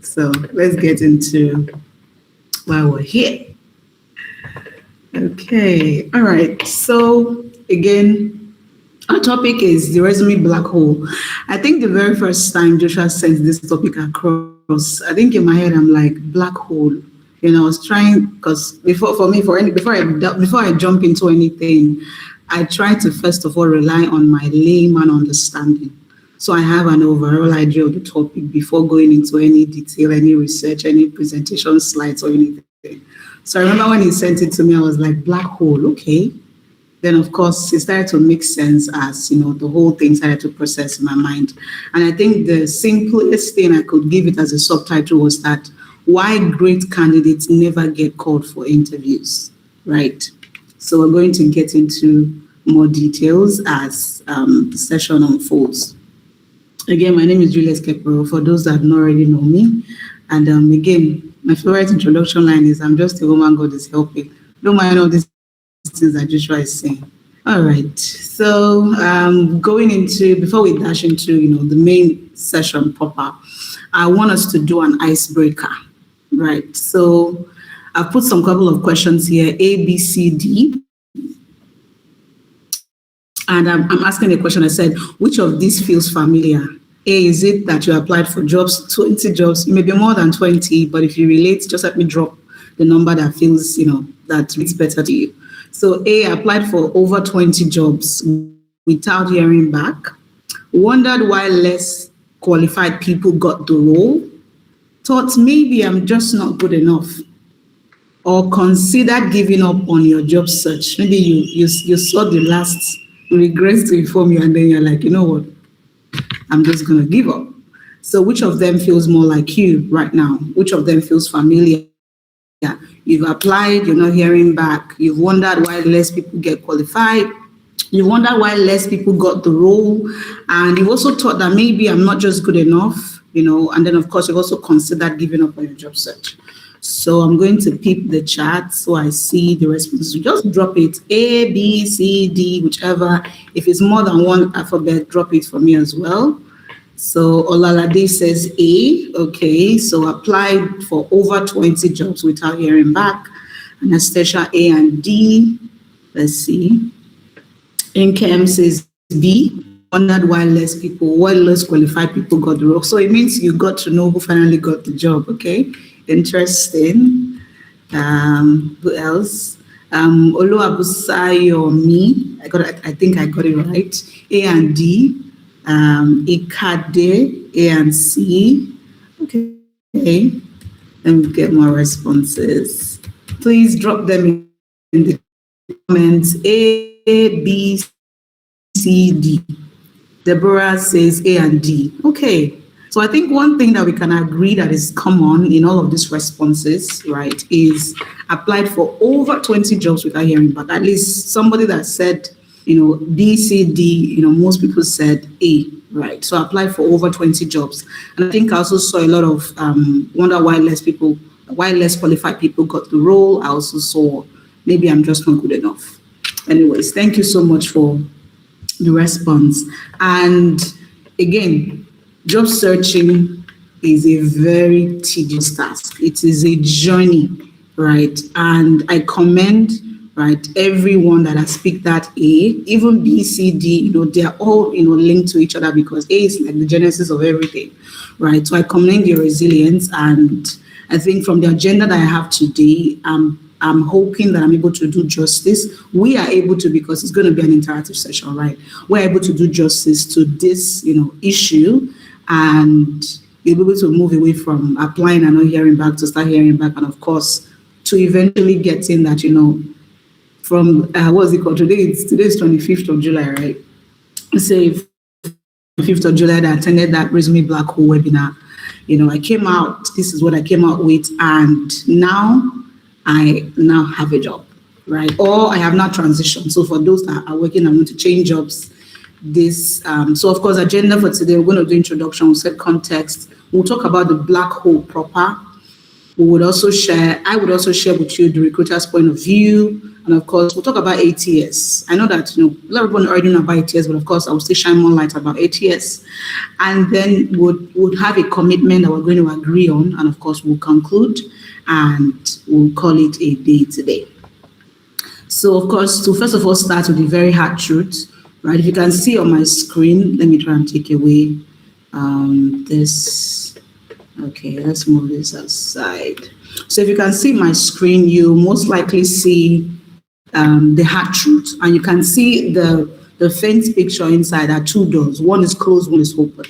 So let's get into why we're here. Okay, all right. So again, our topic is the resume black hole. I think the very first time Joshua sent this topic across, I think in my head I'm like black hole. I was trying because before I jump into anything, I try to first of all rely on my layman understanding. So I have an overall idea of the topic before going into any detail, any research, any presentation slides or anything. So I remember when he sent it to me, I was like, black hole, okay. Then of course it started to make sense as the whole thing started to process in my mind. And I think the simplest thing I could give it as a subtitle was that why great candidates never get called for interviews, right? So we're going to get into more details as the session unfolds. Again, my name is Juliet Kekporo, for those that don't already know me. And again, my favorite introduction line is, I'm just a woman God is helping. Don't mind all these things that Joshua is saying. All right, so going into, before we dash into, the main session proper, I want us to do an icebreaker, right? So I've put some couple of questions here, A, B, C, D. And I'm asking a question. I said, which of these feels familiar? A, is it that you applied for jobs, 20 jobs? It may be more than 20, but if you relate, just let me drop the number that feels, that reads better to you. So A, applied for over 20 jobs without hearing back. Wondered why less qualified people got the role. Thought maybe I'm just not good enough. Or considered giving up on your job search. Maybe you saw the last regrets to inform you, and then you're like, you know what, I'm just going to give up. So which of them feels more like you right now? Which of them feels familiar? You've applied, you're not hearing back. You've wondered why less people get qualified. You wonder why less people got the role. And you've also thought that maybe I'm not just good enough, and then of course you've also considered giving up on your job search. So I'm going to peep the chat so I see the responses. Just drop it, A, B, C, D, whichever. If it's more than one alphabet, drop it for me as well. So Olalade says A, okay. So applied for over 20 jobs without hearing back. Anastasia, A and D. Let's see. Inkem says B. Wondered why less qualified people got the role. So it means you got to know who finally got the job, okay? Interesting. Who else? Oluwabusayo or me. I think I got it right. A and D. Ikade, A and C. Okay. Let me get more responses. Please drop them in the comments. A, B, C, D. Deborah says A and D. Okay. So I think one thing that we can agree that is common in all of these responses, right, is applied for over 20 jobs without hearing back. At least somebody that said, B, C, D, most people said A, right? So I applied for over 20 jobs. And I think I also saw a lot of wonder why less qualified people got the role. I also saw maybe I'm just not good enough. Anyways, thank you so much for the response. And again, job searching is a very tedious task. It is a journey, right? And I commend, right, everyone that has picked that A, even B, C, D, they're all, linked to each other because A is like the genesis of everything, right? So I commend your resilience. And I think from the agenda that I have today, I'm hoping that I'm able to do justice. We are able to, because it's going to be an interactive session, right? We're able to do justice to this, issue, and you'll be able to move away from applying and not hearing back to start hearing back, and of course, to eventually get in that, from, what's it called? Today is 25th of July, right? Say 5th of July that I attended that Resume Blackhole webinar. I came out, this is what I came out with, and I now have a job, right? Or I have not transitioned. So for those that are working and want to change jobs, so of course, agenda for today, we're going to do introduction, we'll set context, we'll talk about the black hole proper. I would also share with you the recruiter's point of view And of course, we'll talk about ATS. I know that a lot of people already know about ATS, but of course, I will still shine more light about ATS. And then we'll have a commitment that we're going to agree on, and of course, we'll conclude and we'll call it a day today. So, of course, to first of all start with the very hard truth, right? If you can see on my screen, let me try and take away this. Okay, let's move this aside. So if you can see my screen, you most likely see the hard truth, and you can see the faint picture inside are two doors. One is closed, one is open.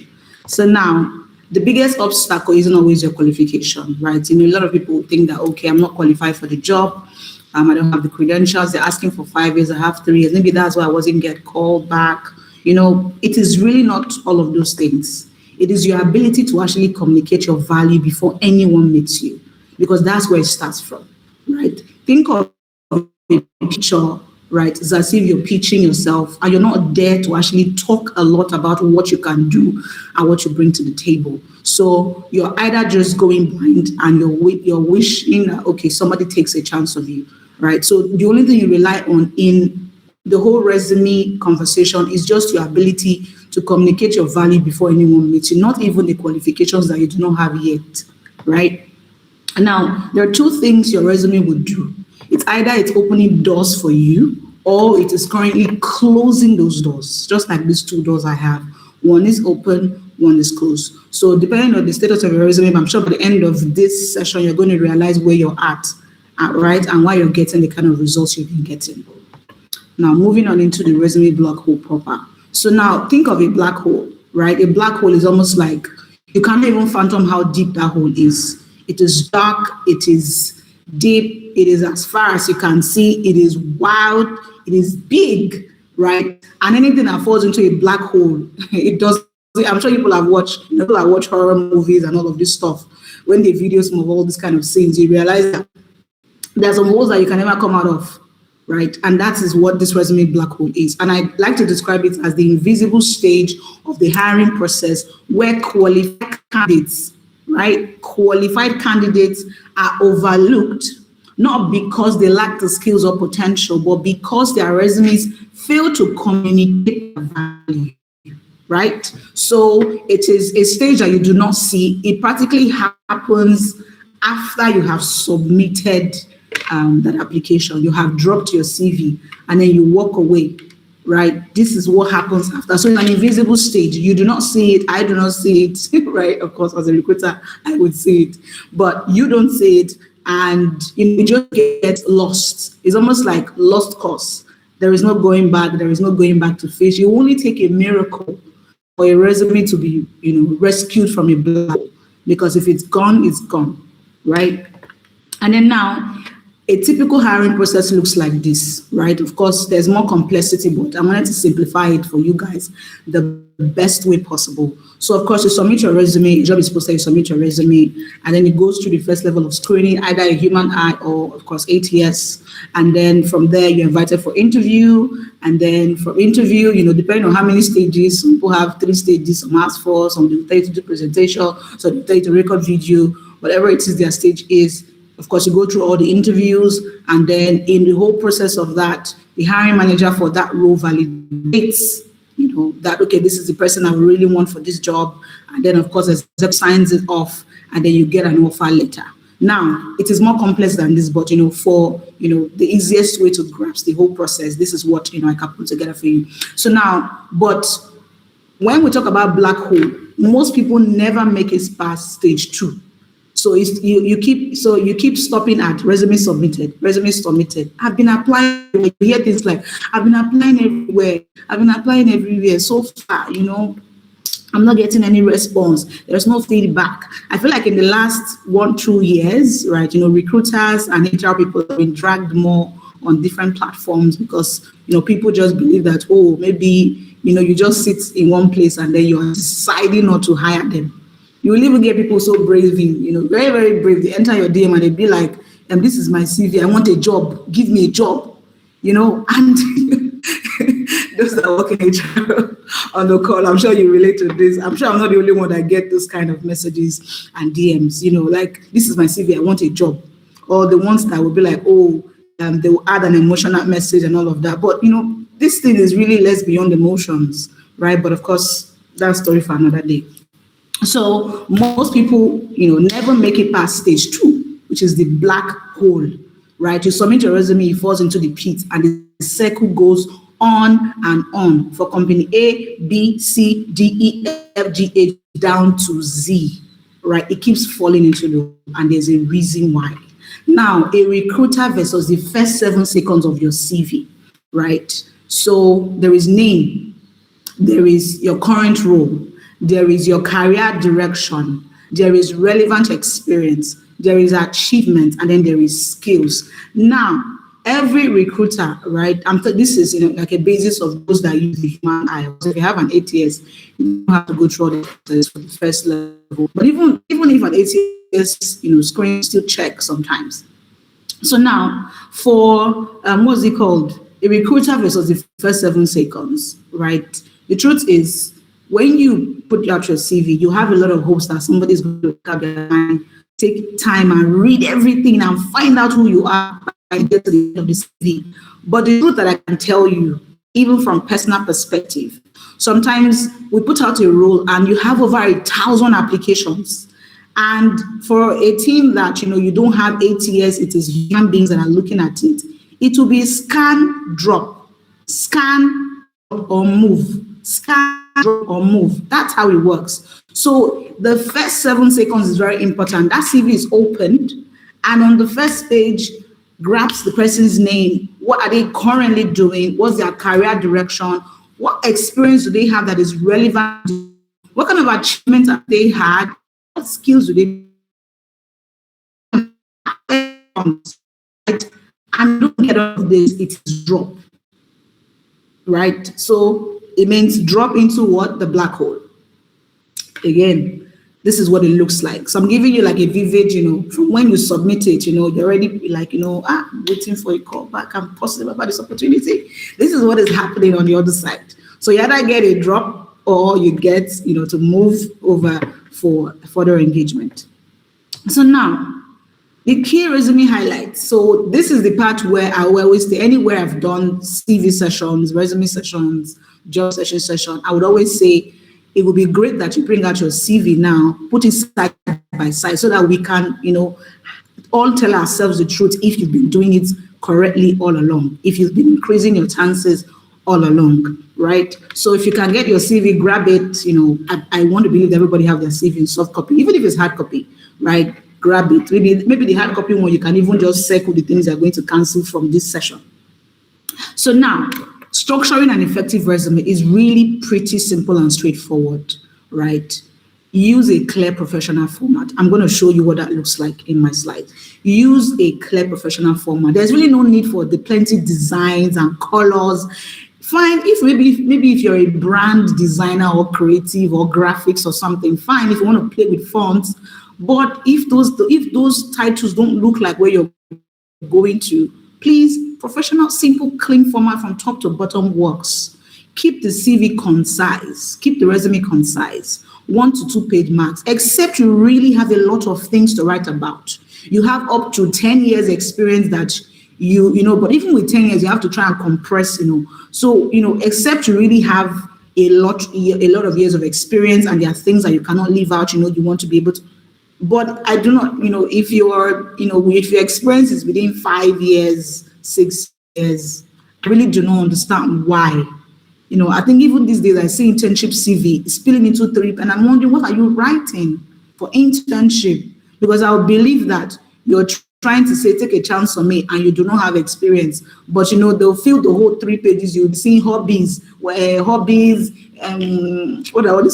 So now, the biggest obstacle isn't always your qualification, right? A lot of people think that, okay, I'm not qualified for the job. I don't have the credentials. They're asking for 5 years. I have 3 years. Maybe that's why I wasn't get called back. It is really not all of those things. It is your ability to actually communicate your value before anyone meets you, because that's where it starts from, right? Think of a picture, right? It's as if you're pitching yourself and you're not there to actually talk a lot about what you can do and what you bring to the table. So you're either just going blind and you're wishing that, okay, somebody takes a chance of you, right? So the only thing you rely on in the whole resume conversation is just your ability to communicate your value before anyone meets you, not even the qualifications that you do not have yet, right? Now, there are two things your resume would do. It's either it's opening doors for you, or it is currently closing those doors, just like these two doors I have. One is open, one is closed. So depending on the status of your resume, I'm sure by the end of this session, you're going to realize where you're at, right? And why you're getting the kind of results you've been getting. Now, moving on into the resume black hole proper. So now think of a black hole, right? A black hole is almost like you can't even fathom how deep that hole is. It is dark, it is deep, it is as far as you can see, it is wild, it is big, right? And anything that falls into a black hole, it does. I'm sure people have watched horror movies and all of this stuff. When they video some of all these kind of scenes, you realize that there's some holes that you can never come out of, right? And that is what this resume black hole is. And I like to describe it as the invisible stage of the hiring process where qualified candidates, right? Qualified candidates are overlooked, not because they lack the skills or potential, but because their resumes fail to communicate their value, right? So it is a stage that you do not see. It practically happens after you have submitted that application. You have dropped your CV and then you walk away, right? This is what happens after. So it's an invisible stage. You do not see it. I do not see it, right? Of course, as a recruiter, I would see it, but you don't see it, and you just get lost. It's almost like lost cause. There is no going back. There is no going back to fish. You only take a miracle for a resume to be, rescued from a black hole, because if it's gone, right? And then now, a typical hiring process looks like this, right? Of course, there's more complexity, but I wanted to simplify it for you guys the best way possible. So, of course, you submit your resume, your job is posted, you submit your resume, and then it goes through the first level of screening, either a human eye or, of course, ATS. And then from there, you're invited for interview. And then from interview, depending on how many stages, some people have 3 stages, some has 4, some will tell you to do presentation, some will tell you to record video, whatever it is their stage is. Of course, you go through all the interviews, and then in the whole process of that, the hiring manager for that role validates, that, okay, this is the person I really want for this job. And then, of course, the exec signs it off, and then you get an offer letter. Now, it is more complex than this, but, for, the easiest way to grasp the whole process, this is what, I can put together for you. So now, but when we talk about black hole, most people never make it past stage 2. So you keep stopping at resume submitted. I've been applying. You hear things like, I've been applying everywhere. So far, I'm not getting any response. There's no feedback. I feel like in the last 1-2 years, right, recruiters and HR people have been dragged more on different platforms because, people just believe that, oh, maybe, you just sit in one place and then you're deciding not to hire them. You will even get people so brave, very, very brave. They enter your DM and they be like, this is my CV. I want a job. Give me a job, and those that are working HR on the call, I'm sure you relate to this. I'm sure I'm not the only one that get those kind of messages and DMs, like, this is my CV. I want a job. Or the ones that will be like, oh, they will add an emotional message and all of that. But this thing is really less beyond emotions, right? But of course, that's story for another day. So most people, never make it past stage 2, which is the black hole, right? You submit your resume, it falls into the pit, and the circle goes on and on for company A, B, C, D, E, F, G, H, down to Z, right? It keeps falling into the, and there's a reason why. Now, a recruiter versus the first 7 seconds of your CV, right? So there is name, there is your current role, there is your career direction, there is relevant experience, there is achievement, and then there is skills. Now, every recruiter, right? This is like a basis of those that use the human eye. So if you have an ATS, you don't have to go through all the process for the first level. But even if an ATS, screen still check sometimes. So now, for what's it called? A recruiter versus the first 7 seconds, right? The truth is, when you put out your CV, you have a lot of hopes that somebody's going to look at their mind, take time and read everything and find out who you are and get to the end of the CV. But the truth that I can tell you, even from personal perspective, sometimes we put out a role and you have over 1,000 applications. And for a team that, you don't have ATS, it is human beings that are looking at it. It will be scan, drop, scan, or move, scan, drop, or move. That's how it works. So the first 7 seconds is very important. That CV is opened, and on the first page, grabs the person's name. What are they currently doing? What's their career direction? What experience do they have that is relevant? What kind of achievements have they had? What skills do they have? And don't get out of this, it is drop. Right? So it means drop into what? The black hole. Again, this is what it looks like. So I'm giving you like a vivid, from when you submit it, you're already like, waiting for a call back. I'm positive about this opportunity. This is what is happening on the other side. So you either get a drop or you get, to move over for further engagement. So now, the key resume highlights. So this is the part where I always say, anywhere I've done CV sessions, resume sessions, job session, I would always say, it would be great that you bring out your CV now, put it side by side so that we can, all tell ourselves the truth if you've been doing it correctly all along, if you've been increasing your chances all along, right? So if you can get your CV, grab it, I want to believe everybody have their CV in soft copy, even if it's hard copy, right? Grab it. Maybe the hard copy one, you can even just circle the things you're going to cancel from this session. So now, structuring an effective resume is really pretty simple and straightforward, right? Use a clear professional format. I'm going to show you what that looks like in my slides. Use a clear professional format. There's really no need for the plenty designs and colors. Fine, if maybe if you're a brand designer or creative or graphics or something, fine if you want to play with fonts. But if those titles don't look like where you're going to, please, professional, simple, clean format from top to bottom works. Keep the CV concise. Keep the resume concise. 1 to 2 page max, except you really have a lot of things to write about. You have up to 10 years experience that but even with 10 years, you have to try and compress, So, except you really have a lot of years of experience and there are things that you cannot leave out, you want to be able to. But I do not, if your experience is within 5 years, 6 years, I really do not understand why. I think even these days I see internship CV spilling into 3, and I'm wondering, what are you writing for internship? Because I believe that you're trying to say, take a chance on me, and you do not have experience. But they'll fill the whole 3 pages. You'll see hobbies, what are all these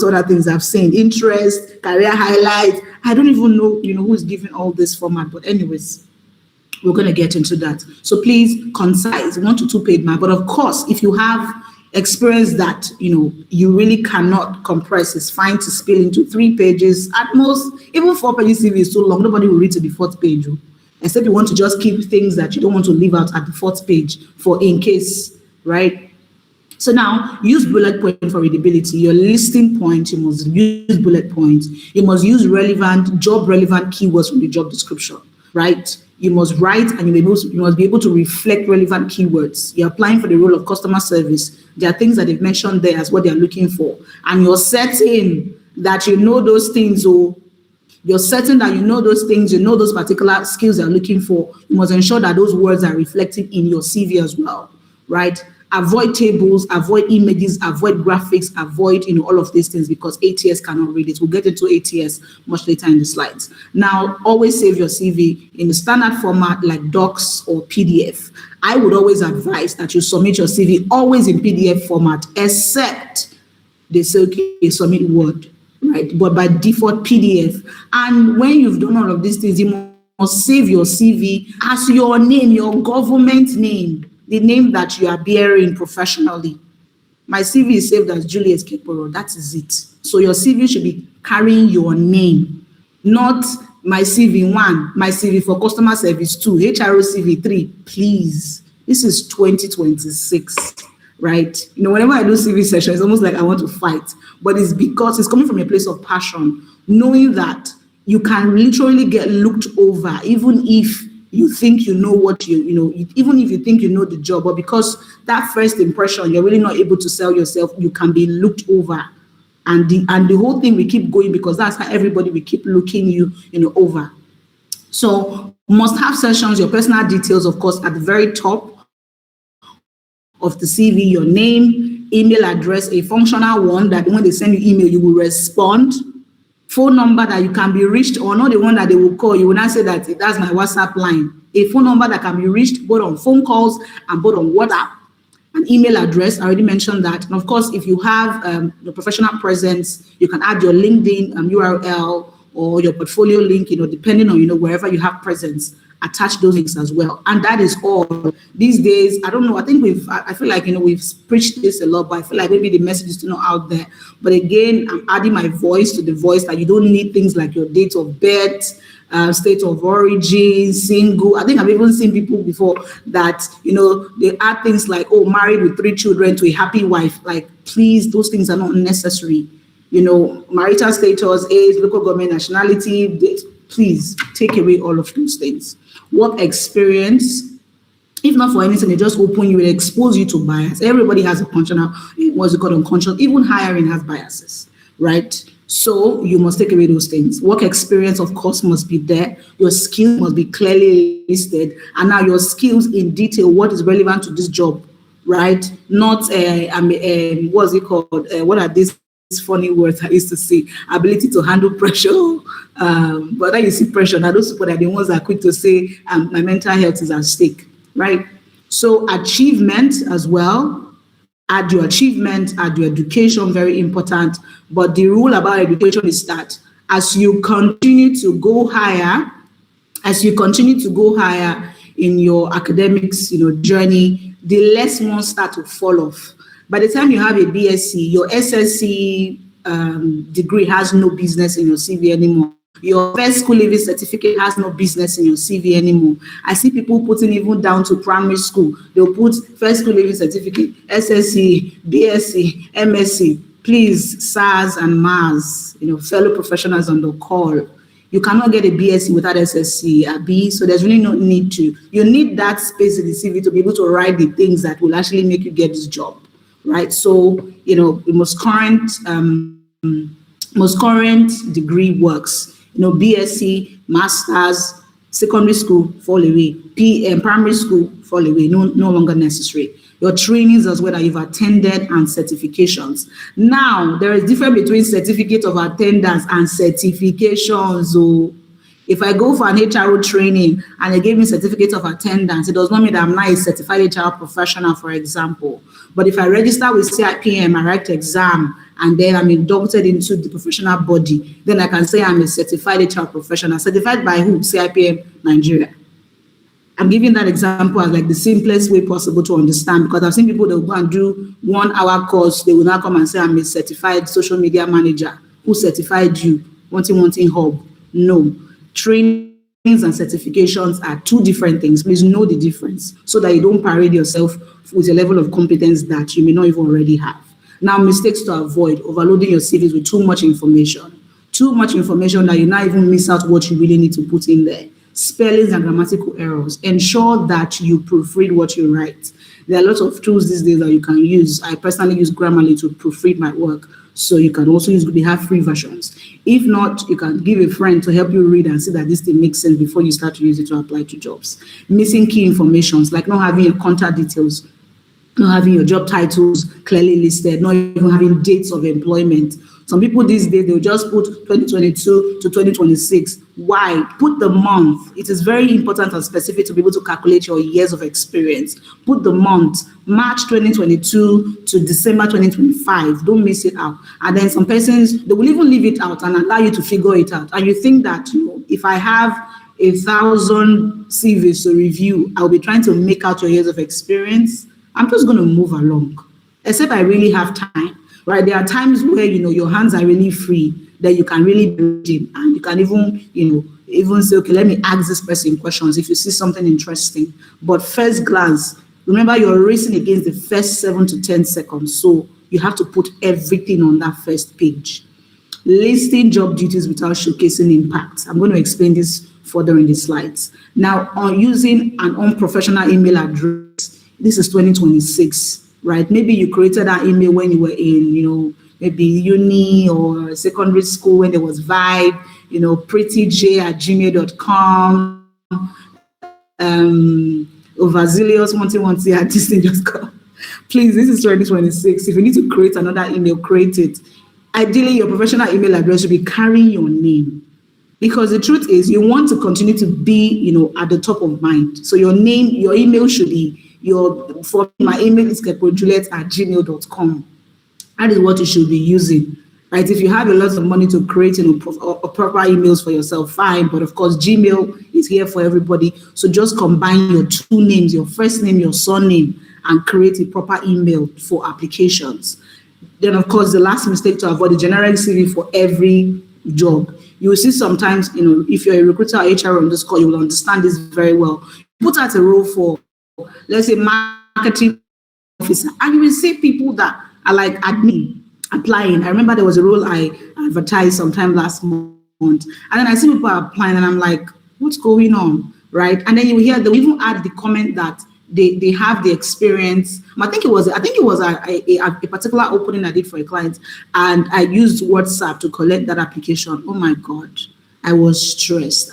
other things I've seen? Interest, career highlights. I don't even know, who's giving all this format. But anyways, we're going to get into that. So please, concise, 1 to 2 page mark. But of course, if you have experience that, you really cannot compress, it's fine to spill into 3 pages. At most, even 4 pages CV is too long. Nobody will read to the 4th page. Except you want to just keep things that you don't want to leave out at the 4th page for in case, right? So now, use bullet point for readability. Your listing point, you must use bullet points. You must use job relevant keywords from the job description, right? You must write and you must be able to reflect relevant keywords. You're applying for the role of customer service. There are things that they've mentioned there as what they're looking for. And you're certain that you know those things, or you're certain that you know those things, you know those particular skills they're looking for. You must ensure that those words are reflected in your CV as well, right? Avoid tables, avoid images, avoid graphics, avoid all of these things, because ATS cannot read it. We'll get into ATS much later in the slides. Now, always save your CV in the standard format like docs or PDF. I would always advise that you submit your CV always in PDF format, except they say, okay, submit Word, right? But by default, PDF. And when you've done all of these things, you must save your CV as your name, your government name, the name that you are bearing professionally. My CV is saved as Juliet Kekporo. That is it. So your CV should be carrying your name, not my CV 1, my CV for customer service 2, HRO CV 3. Please, this is 2026, right? Whenever I do CV session, it's almost like I want to fight, but it's because it's coming from a place of passion, knowing that you can literally get looked over, even if you think you know what even if you think you know the job, but because that first impression, you're really not able to sell yourself, you can be looked over. And the whole thing will keep going, because that's how everybody will keep looking you over. So must have sessions, your personal details, of course, at the very top of the CV, your name, email address, a functional one that when they send you email, you will respond. Phone number that you can be reached, or not the one that they will call. You will not say that that's my WhatsApp line. A phone number that can be reached both on phone calls and both on WhatsApp. An email address, I already mentioned that. And of course, if you have the professional presence, you can add your LinkedIn URL or your portfolio link, depending on, wherever you have presence, attach those links as well. And that is all. These days, I don't know, I feel like, we've preached this a lot, but I feel like maybe the message is still not out there. But again, I'm adding my voice to the voice that you don't need things like your date of birth, state of origin, single. I think I've even seen people before that, they add things like, oh, married with 3 children to a happy wife. Like, please, those things are not necessary. Marital status, age, local government, nationality, please take away all of those things. Work experience, if not for anything, they just open you, they expose you to bias. Everybody has a unconscious, even hiring has biases, right? So you must take away those things. Work experience, of course, must be there. Your skills must be clearly listed. And now your skills in detail, what is relevant to this job, right? Not, what's it called? What are these funny words I used to say? Ability to handle pressure. But then you see pressure. Now those people are the ones that are quick to say, my mental health is at stake, right? So achievement as well. Add your achievement, add your education, very important. But the rule about education is that as you continue to go higher, in your academics, journey, the less ones start to fall off. By the time you have a BSc, your SSc degree has no business in your CV anymore. Your first school leaving certificate has no business in your CV anymore. I see people putting even down to primary school. They'll put first school leaving certificate, SSc, BSc, MSc. Please, SARS and MARS, fellow professionals on the call. You cannot get a BSc without SSc, so there's really no need to. You need that space in the CV to be able to write the things that will actually make you get this job, right? So, the most current degree works. BSc, masters, secondary school, fall away. Primary school, fall away, no longer necessary. Your trainings as well that you've attended and certifications. Now, there is difference between certificate of attendance and certifications. So if I go for an HRO training and they gave me certificate of attendance, it does not mean that I'm not a certified HR professional, for example. But if I register with CIPM, I write exam, and then I'm inducted into the professional body, then I can say I'm a certified HR professional. Certified by who? CIPM Nigeria. I'm giving that example as like the simplest way possible to understand, because I've seen people that will go and do 1 hour course. They will now come and say, I'm a certified social media manager. Who certified you? Wanting hub. No. Trainings and certifications are 2 different things. Please know the difference so that you don't parade yourself with a level of competence that you may not even already have. Now, mistakes to avoid: overloading your CVs with too much information that you not even miss out what you really need to put in there. spellings and grammatical errors. Ensure that you proofread what you write. There are lots of tools these days that you can use. I personally use Grammarly to proofread my work. So you can also use, they have free versions. If not, you can give a friend to help you read and see that this thing makes sense before you start to use it to apply to jobs. Missing key informations, like not having your contact details, not having your job titles clearly listed, not even having dates of employment. Some people these days, they'll just put 2022 to 2026. Why? Put the month. It is very important and specific to be able to calculate your years of experience. Put the month, March 2022 to December 2025. Don't miss it out. And then some persons, they will even leave it out and allow you to figure it out. And you think that, if I have 1,000 CVs to review, I'll be trying to make out your years of experience. I'm just going to move along, except I really have time, right? There are times where, your hands are really free, that you can really be reading, and you can even say, okay, let me ask this person questions if you see something interesting. But first glance, remember you're racing against the first 7 to 10 seconds. So you have to put everything on that first page. Listing job duties without showcasing impact. I'm going to explain this further in the slides. Now, on using an unprofessional email address, this is 2026, right? Maybe you created that email when you were in, maybe uni or secondary school when there was Vibe, prettyj@gmail.com, overzealous121@disney.com. Please, this is 2026. If you need to create another email, create it. Ideally, your professional email address should be carrying your name. Because the truth is, you want to continue to be, at the top of mind. So your name, your email should be, for my email is kekporo@juliet@gmail.com. That is what you should be using, right? If you have a lot of money to create, proper emails for yourself, fine. But of course, Gmail is here for everybody. So just combine your two names, your first name, your surname, and create a proper email for applications. Then, of course, the last mistake to avoid, the generic CV for every job. You will see sometimes, if you're a recruiter or HR on this call, you will understand this very well. Put out a role for, let's say, marketing officer, and you will see people that are like admin applying. I remember there was a role I advertised sometime last month, and then I see people applying, and I'm like, what's going on, right? And then you hear they even add the comment that they have the experience. I think it was a particular opening I did for a client, and I used WhatsApp to collect that application. Oh my God, I was stressed.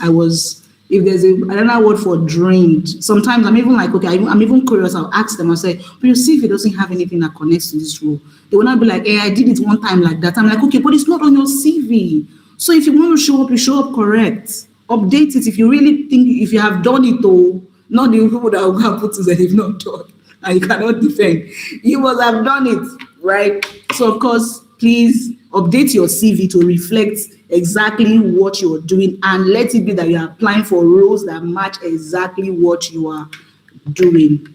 If there's another word for drained, sometimes I'm even like, okay, I'm even curious. I'll ask them, I'll say, but you see if it doesn't have anything that connects to this role. They will not be like, hey, I did it one time like that. I'm like, okay, but it's not on your CV. So if you want to show up, you show up correct. Update it if you really think, if you have done it all, not the people that will go and put that if not done, and you cannot defend. You must have done it, right? So of course, please update your CV to reflect exactly what you're doing, and let it be that you're applying for roles that match exactly what you are doing.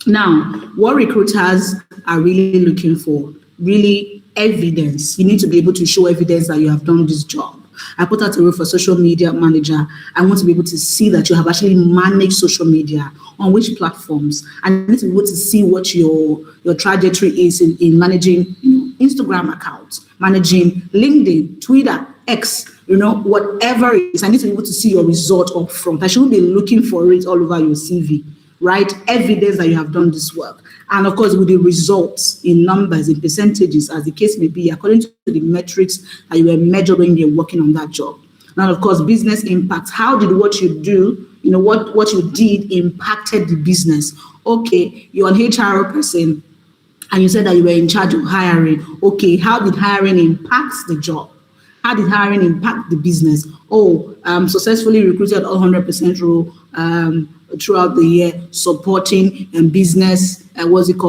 Now, what recruiters are really looking for, really evidence. You need to be able to show evidence that you have done this job. I put out a role for social media manager. I want to be able to see that you have actually managed social media, on which platforms. I need to be able to see what your trajectory is in managing Instagram accounts, managing LinkedIn, Twitter, X, whatever it is. I need to be able to see your result up front. I shouldn't be looking for it all over your CV, right? Evidence that you have done this work. And of course, with the results in numbers, in percentages, as the case may be, according to the metrics that you were measuring when you're working on that job. Now, of course, business impact. How did what you do, what you did impacted the business? Okay, you're an HR person, and you said that you were in charge of hiring. Okay, how did hiring impact the job? How did hiring impact the business? Successfully recruited all 100% role throughout the year, supporting business,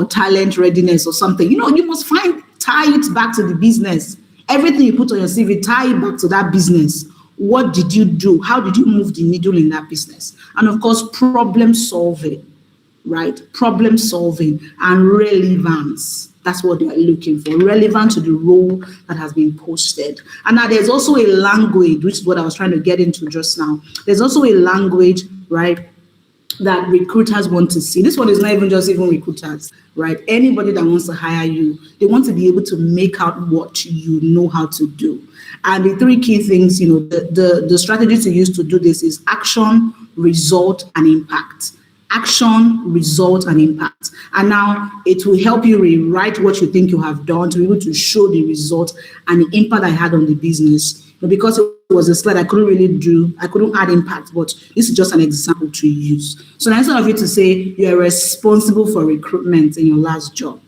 talent readiness or something. You must tie it back to the business. Everything you put on your CV, tie it back to that business. What did you do? How did you move the needle in that business? And of course, problem solving, right? Problem solving and relevance. That's what they are looking for, relevant to the role that has been posted. And now there's also a language, which is what I was trying to get into just now. There's also a language, right, that recruiters want to see. This one is not even just even recruiters, right? Anybody that wants to hire you, they want to be able to make out what you know how to do. And the three key things, the strategy to use to do this is action, result, and impact. Action, result, and impact. And now it will help you rewrite what you think you have done to be able to show the result and the impact I had on the business. But because it was a slide I couldn't add impact, but this is just an example to use. So now instead of you to say you're responsible for recruitment in your last job,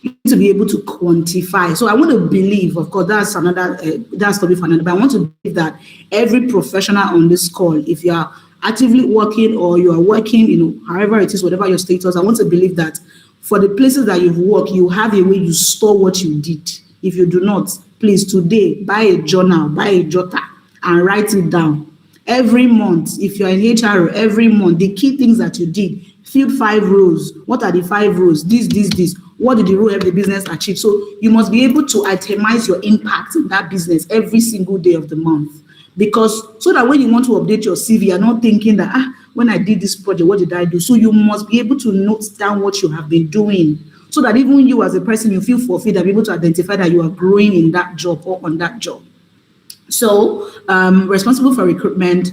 you need to be able to quantify. So I want to believe, of course, that's another, that's topic for another, but I want to believe that every professional on this call, if you are actively working or you are working, however it is, whatever your status, I want to believe that for the places that you've worked, you have a way you store what you did. If you do not, please today buy a journal, buy a jotter, and write it down. Every month, if you're in HR, every month, the key things that you did, fill 5 rows. What are the 5 rows? This. What did the role help the business achieve? So you must be able to itemize your impact in that business every single day of the month. Because so that when you want to update your CV, you're not thinking that, when I did this project, what did I do? So you must be able to note down what you have been doing so that even you as a person, you feel fulfilled and be able to identify that you are growing in that job or on that job. So responsible for recruitment,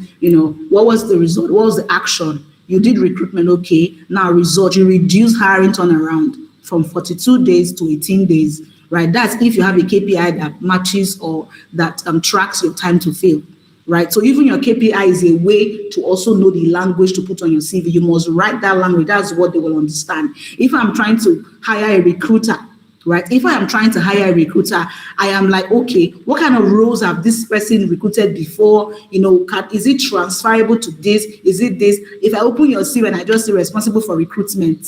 what was the result? What was the action? You did recruitment, okay. Now result, you reduce hiring turnaround from 42 days to 18 days, right? That's if you have a KPI that matches or that tracks your time to fill, right? So even your KPI is a way to also know the language to put on your CV. You must write that language. That's what they will understand. If I'm trying to hire a recruiter, right? If I am trying to hire a recruiter, I am like, okay, what kind of roles have this person recruited before? Is it transferable to this? Is it this? If I open your CV and I just say responsible for recruitment,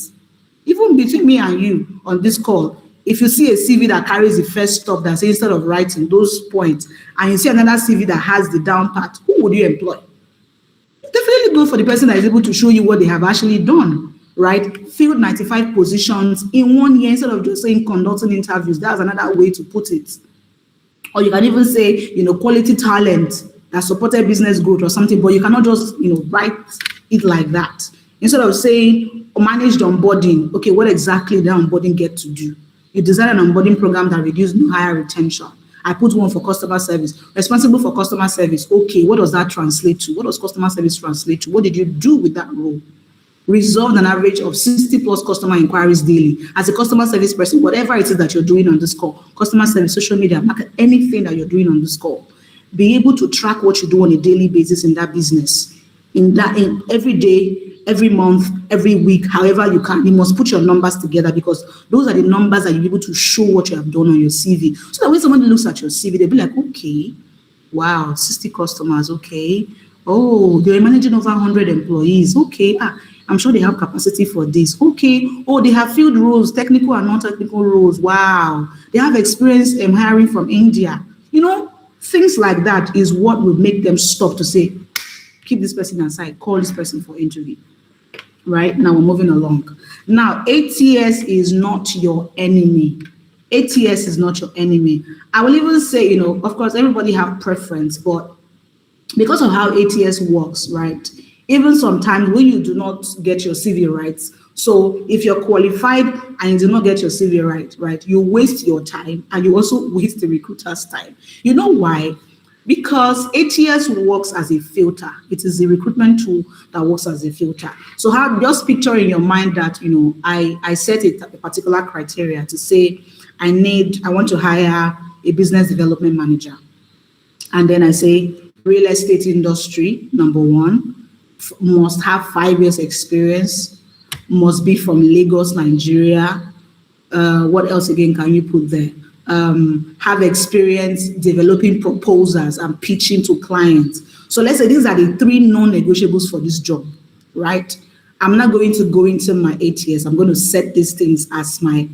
even between me and you on this call, if you see a CV that carries the first stop that says instead of writing those points, and you see another CV that has the down part, who would you employ? Definitely go for the person that is able to show you what they have actually done, right? Filled 95 positions in 1 year instead of just saying conducting interviews. That's another way to put it. Or you can even say, quality talent that supported business growth or something, but you cannot just, write it like that. Instead of saying managed onboarding, okay, what exactly did onboarding get to do? You design an onboarding program that reduces new hire retention. I put one for customer service. Responsible for customer service. Okay, what does that translate to? What does customer service translate to? What did you do with that role? Resolved an average of 60 plus customer inquiries daily. As a customer service person, whatever it is that you're doing on this call, customer service, social media, market, anything that you're doing on this call, be able to track what you do on a daily basis in that business. In every day, every month, every week, however you can, you must put your numbers together because those are the numbers that you'll be able to show what you have done on your CV. So that when somebody looks at your CV, they'll be like, okay, wow, 60 customers, okay. Oh, they're managing over 100 employees, okay. I'm sure they have capacity for this, okay. Oh, they have filled roles, technical and non-technical roles, wow. They have experience in hiring from India. Things like that is what will make them stop to say, keep this person aside, call this person for interview. Right now, we're moving along. Now, ATS is not your enemy. ATS is not your enemy. I will even say, of course, everybody have preference, but because of how ATS works, right? Even sometimes when you do not get your CV right, so if you're qualified and you do not get your CV right, you waste your time and you also waste the recruiter's time. You know why? Because ATS works as a filter. It is the recruitment tool that works as a filter. So just picture in your mind that, I set a particular criteria to say, I want to hire a business development manager. And then I say, real estate industry, number 1, must have 5 years experience, must be from Lagos, Nigeria. What else again can you put there? Have experience developing proposals and pitching to clients. So let's say these are the 3 non-negotiables for this job, right? I'm not going to go into my ATS. I'm going to set these things as my,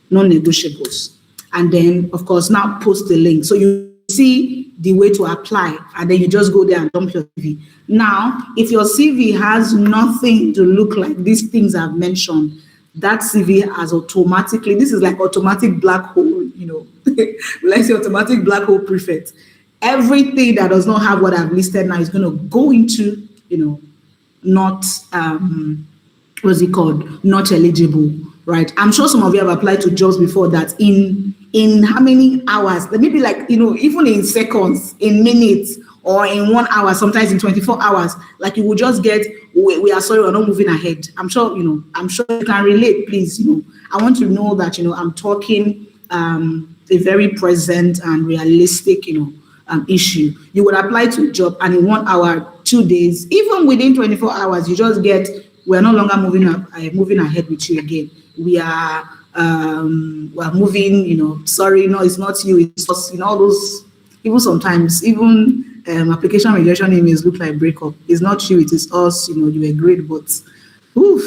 non-negotiables. And then, of course, now post the link. So you see the way to apply, and then you just go there and dump your CV. Now, if your CV has nothing to look like these things I've mentioned, that CV has automatically, this is like automatic black hole, let's say automatic black hole prefect. Everything that does not have what I've listed now is going to go into, not what's it called, not eligible, right? I'm sure some of you have applied to jobs before that in how many hours, maybe like, even in seconds, in minutes, or in 1 hour, sometimes in 24 hours, like you will just get, we are sorry, we're not moving ahead. I'm sure you can relate, please. I want to know that, I'm talking a very present and realistic, issue. You would apply to a job, and in 1 hour, 2 days, even within 24 hours, you just get, we're no longer moving ahead with you again. We're moving, sorry, no, it's not you, it's us, all those, even sometimes, even application rejection emails look like breakup. It's not you, it is us, you were great, but oof.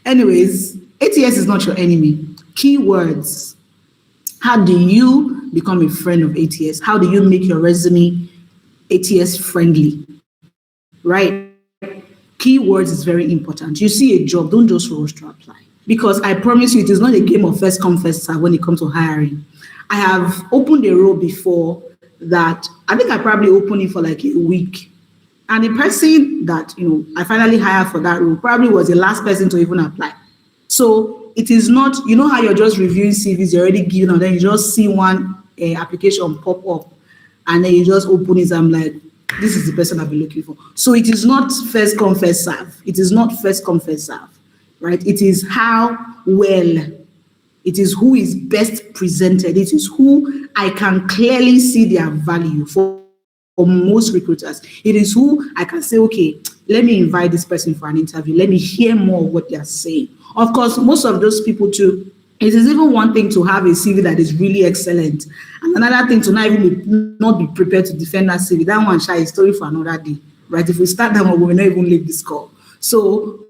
Anyways, ATS is not your enemy. Keywords. How do you become a friend of ATS? How do you make your resume ATS friendly? Right? Keywords is very important. You see a job, don't just rush to apply. Because I promise you, it is not a game of first come, first serve when it comes to hiring. I have opened a role before that I think I probably opened it for like a week. And the person that, I finally hired for that role probably was the last person to even apply. So it is not, how you're just reviewing CVs, you're already given, and then you just see one application pop up, and then you just open it. I'm like, this is the person I've been looking for. So it is not first come, first serve. It is not first come, first serve, right? It is how well, it is who is best presented. It is who I can clearly see their value for most recruiters. It is who I can say, okay, let me invite this person for an interview. Let me hear more of what they are saying. Of course, most of those people too, it is even one thing to have a CV that is really excellent, and another thing to not be prepared to defend that CV. That one is story for another day, right? If we start that one, we will not even leave this call. So,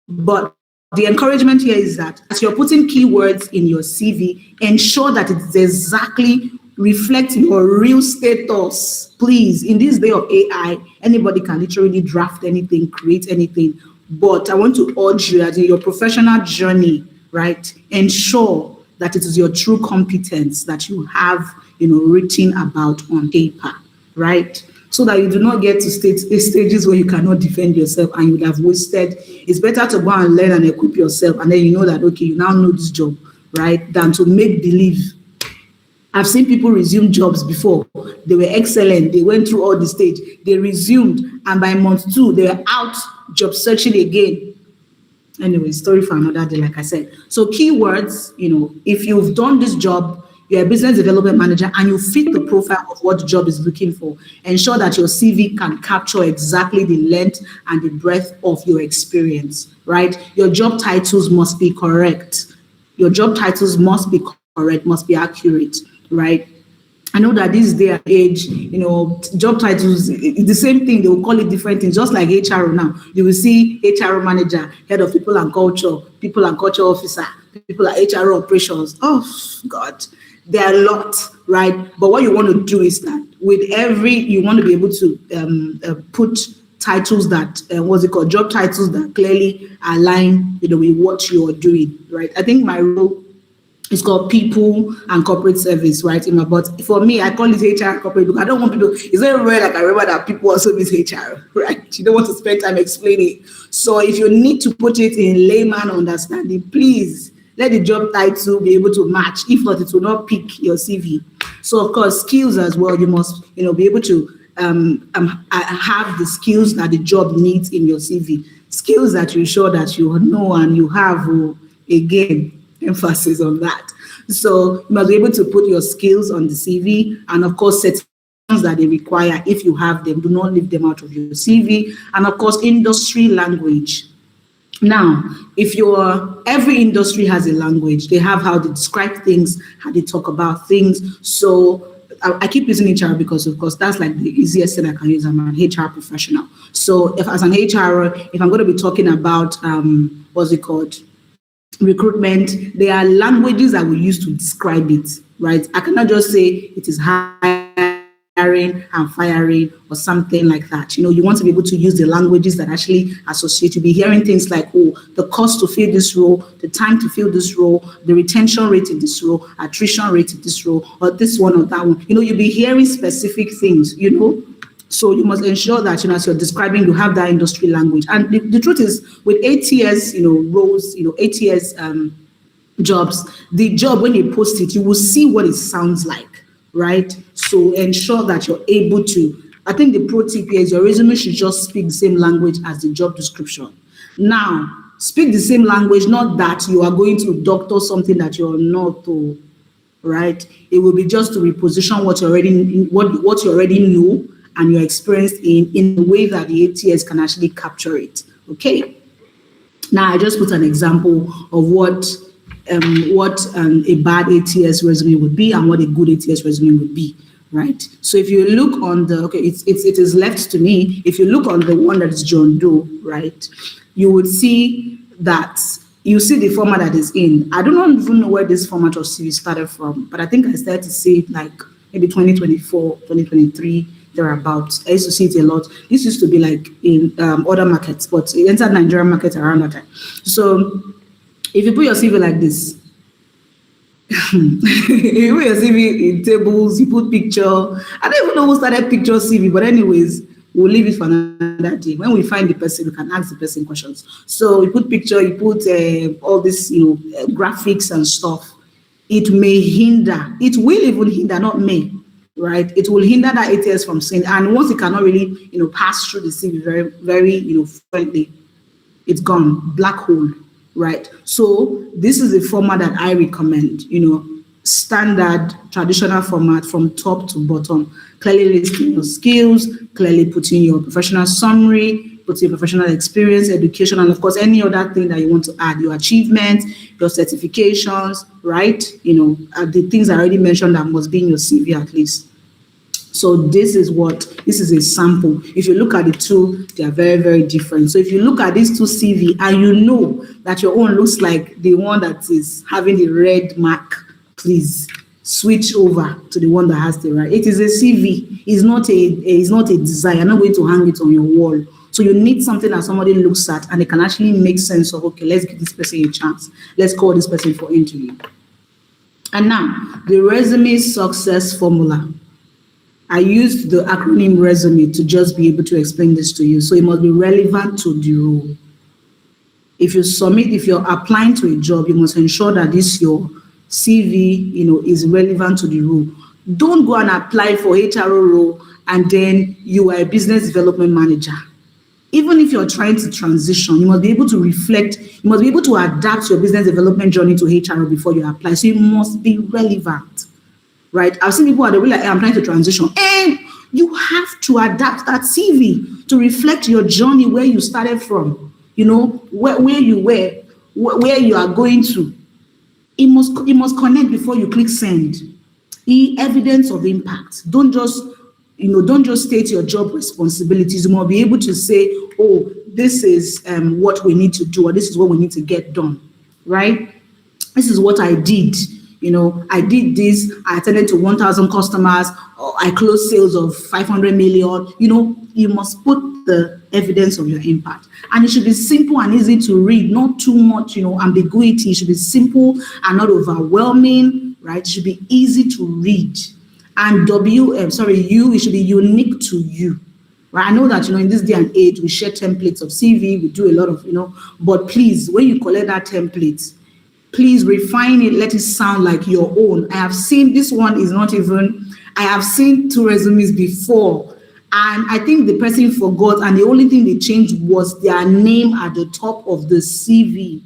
but the encouragement here is that as you're putting keywords in your CV, ensure that it's exactly reflect your real status. Please, in this day of AI, anybody can literally draft anything, create anything. But I want to urge you that in your professional journey, right, ensure that it is your true competence that you have, written about on paper, right? So that you do not get to stages where you cannot defend yourself and you would have wasted. It's better to go and learn and equip yourself, and then you know that, okay, you now know this job, right, than to make believe. I've seen people resume jobs before. They were excellent. They went through all the stage. They resumed, and by month 2, they were out job searching again. Anyway, story for another day, like I said. So keywords, if you've done this job, you're a business development manager, and you fit the profile of what the job is looking for, ensure that your CV can capture exactly the length and the breadth of your experience, right? Your job titles must be correct. Your job titles must be correct, must be accurate, right? I know that this day and age, job titles, it's the same thing. They will call it different things, just like HR now. You will see HR manager, head of people and culture officer, people at HR operations. Oh, God, there are a lot, right? But what you want to do is that you want to be able to put titles that, job titles that clearly align, with what you're doing, right? I think my role, it's called people and corporate service, right? But for me, I call it HR and corporate because I don't want people. It's very rare that I remember that people also miss HR, right? You don't want to spend time explaining. So if you need to put it in layman understanding, please let the job title be able to match. If not, it will not pick your CV. So of course, skills as well. You must, be able to have the skills that the job needs in your CV. Skills that you show that you know and you have. Again, emphasis on that. So you must be able to put your skills on the CV, and of course set that they require. If you have them, do not leave them out of your CV. And of course, industry language. Now, every industry has a language. They have how they describe things, how they talk about things. So I keep using HR because, of course, that's like the easiest thing I can use. I'm an HR professional. So if as an HR, if I'm going to be talking about, recruitment, there are languages that we use to describe it, right? I cannot just say it is hiring and firing or something like that. You want to be able to use the languages that actually associate. You'll be hearing things like, the cost to fill this role, the time to fill this role, the retention rate in this role, attrition rate in this role, or this one or that one. You'll be hearing specific things, So you must ensure that, as you're describing, you have that industry language. And the truth is, with 8 years, roles, 8 years jobs, the job, when you post it, you will see what it sounds like, right? So ensure that you're able to. I think the pro tip here is your resume should just speak the same language as the job description. Now, speak the same language, not that you are going to doctor something that you're not, right? It will be just to reposition what you already know and you're experienced in a way that the ATS can actually capture it. Okay. Now I just put an example of what a bad ATS resume would be and what a good ATS resume would be, right? So if you look on the it is left to me. If you look on the one that is John Doe, right, you would see that you see the format that is in. I don't even know where this format of CV started from, but I think I started to see it like maybe 2024, 2023, thereabouts. I used to see it a lot. This used to be like in other markets, but it entered Nigerian market around that time. So if you put your CV like this, you put your CV in tables, you put picture. I don't even know who started picture CV, but anyways, we'll leave it for another day. When we find the person, we can ask the person questions. So you put picture, you put all this, graphics and stuff. It may hinder. It will even hinder, not me, right? It will hinder that ATS from seeing. And once it cannot really, pass through the CV very, very, friendly, it's gone, black hole, right? So this is the format that I recommend, standard traditional format from top to bottom, clearly listing your skills, clearly putting your professional summary, putting your professional experience, education, and of course, any other thing that you want to add, your achievements, your certifications, right? The things I already mentioned that must be in your CV at least. So this is a sample. If you look at the two, they are very, very different. So if you look at these two CV and you know that your own looks like the one that is having the red mark, please switch over to the one that has the right. It is a CV. It's not a design. You're not going to hang it on your wall. So you need something that somebody looks at and it can actually make sense of, okay, let's give this person a chance. Let's call this person for interview. And now, the resume success formula. I used the acronym resume to just be able to explain this to you. So it must be relevant to the role. If you're applying to a job, you must ensure that your CV, is relevant to the role. Don't go and apply for HRO role and then you are a business development manager. Even if you're trying to transition, you must be able to reflect, you must be able to adapt your business development journey to HRO before you apply. So it must be relevant. Right? I've seen people like, I'm trying to transition. And you have to adapt that CV to reflect your journey, where you started from, where you were, where you are going to. It must connect before you click send. Evidence of impact. Don't just state your job responsibilities. You must be able to say, oh, this is what we need to do, or this is what we need to get done. Right? This is what I did. I did this, I attended to 1,000 customers, or I closed sales of 500 million. You must put the evidence of your impact. And it should be simple and easy to read, not too much, ambiguity. It should be simple and not overwhelming, right? It should be easy to read. And it should be unique to you. Right? I know that, in this day and age, we share templates of CV, we do a lot of, but please, when you collect that template, please refine it, let it sound like your own. I have seen I have seen two resumes before, and I think the person forgot, and the only thing they changed was their name at the top of the CV.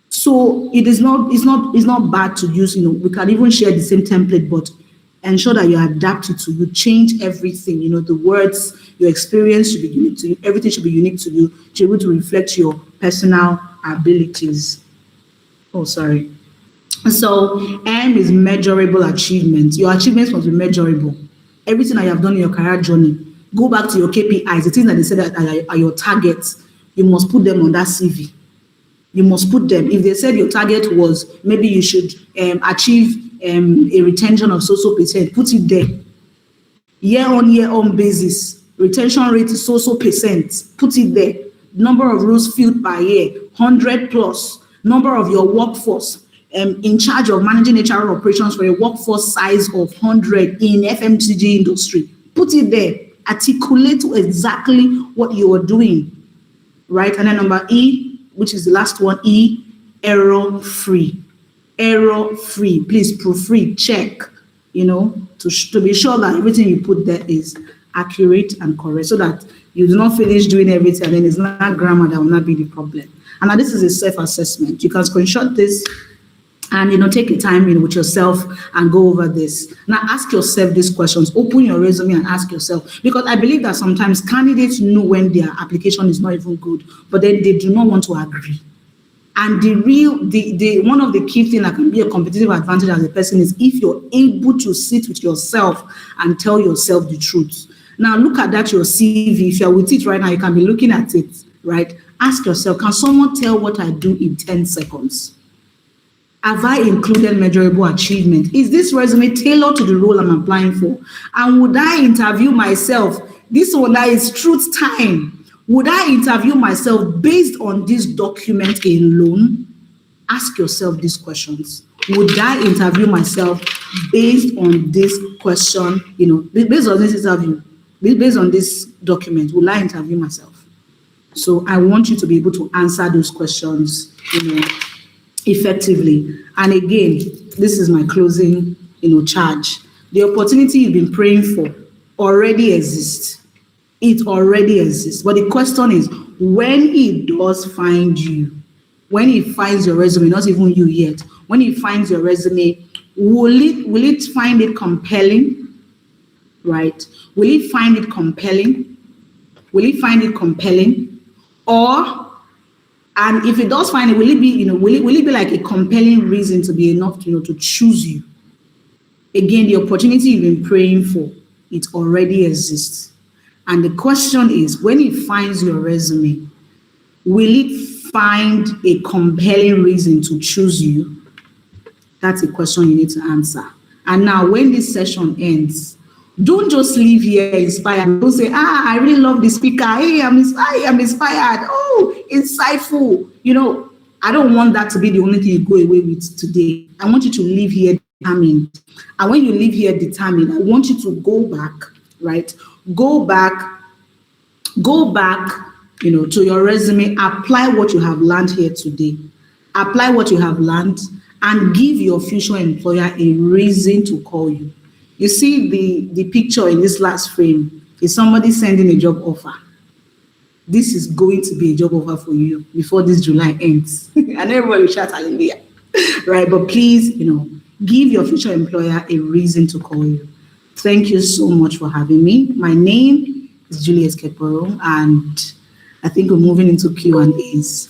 So it's not bad to use, we can even share the same template, but ensure that you adapt it to you, change everything, the words, your experience should be unique to you, everything should be unique to you, to be able to reflect your personal abilities. Oh, sorry. So M is measurable achievements. Your achievements must be measurable. Everything that you have done in your career journey, go back to your KPIs, the things that they said that are your targets, you must put them on that CV. You must put them. If they said your target was maybe you should achieve a retention of so percent, put it there. Year on basis, retention rate is so percent, put it there. Number of roles filled per year, 100 plus. Number of your workforce in charge of managing HR operations for a workforce size of 100 in FMCG industry. Put it there. Articulate exactly what you are doing, right? And then number E, which is the last one, E, error free. Error free. Please proofread, check, to be sure that everything you put there is accurate and correct, so that you do not finish doing everything and then it's not grammar that will not be the problem. And now this is a self-assessment. You can screenshot this and take a time with yourself and go over this. Now ask yourself these questions. Open your resume and ask yourself, because I believe that sometimes candidates know when their application is not even good, but then they do not want to agree. And the one of the key things that can be a competitive advantage as a person is if you're able to sit with yourself and tell yourself the truth. Now look at that, your CV. If you're with it right now, you can be looking at it, right? Ask yourself, can someone tell what I do in 10 seconds? Have I included measurable achievement? Is this resume tailored to the role I'm applying for? And would I interview myself? This one now is truth time. Would I interview myself based on this document alone? Ask yourself these questions. Would I interview myself based on this question? Based on this interview, based on this document, will I interview myself? So I want you to be able to answer those questions, effectively. And again, this is my closing, charge. The opportunity you've been praying for already exists. It already exists. But the question is, when he does find you, when he finds your resume, not even you yet, when he finds your resume, will it find it compelling? Right? Will he find it compelling? Will he find it compelling? And if it does find it, will it be, will it be like a compelling reason to be enough, to choose you? Again, the opportunity you've been praying for, it already exists. And the question is, when he finds your resume, will it find a compelling reason to choose you? That's a question you need to answer. And now, when this session ends, don't just leave here inspired. Don't say, I really love the speaker. Hey, I'm inspired. Oh, insightful. I don't want that to be the only thing you go away with today. I want you to leave here determined. And when you leave here determined, I want you to go back, right? Go back, to your resume, apply what you have learned here today. Apply what you have learned and give your future employer a reason to call you. You see the picture in this last frame is somebody sending a job offer. This is going to be a job offer for you before this July ends. And everybody will shout hallelujah. Right? But please, give your future employer a reason to call you. Thank you so much for having me. My name is Juliet Kekporo, and I think we're moving into Q&As.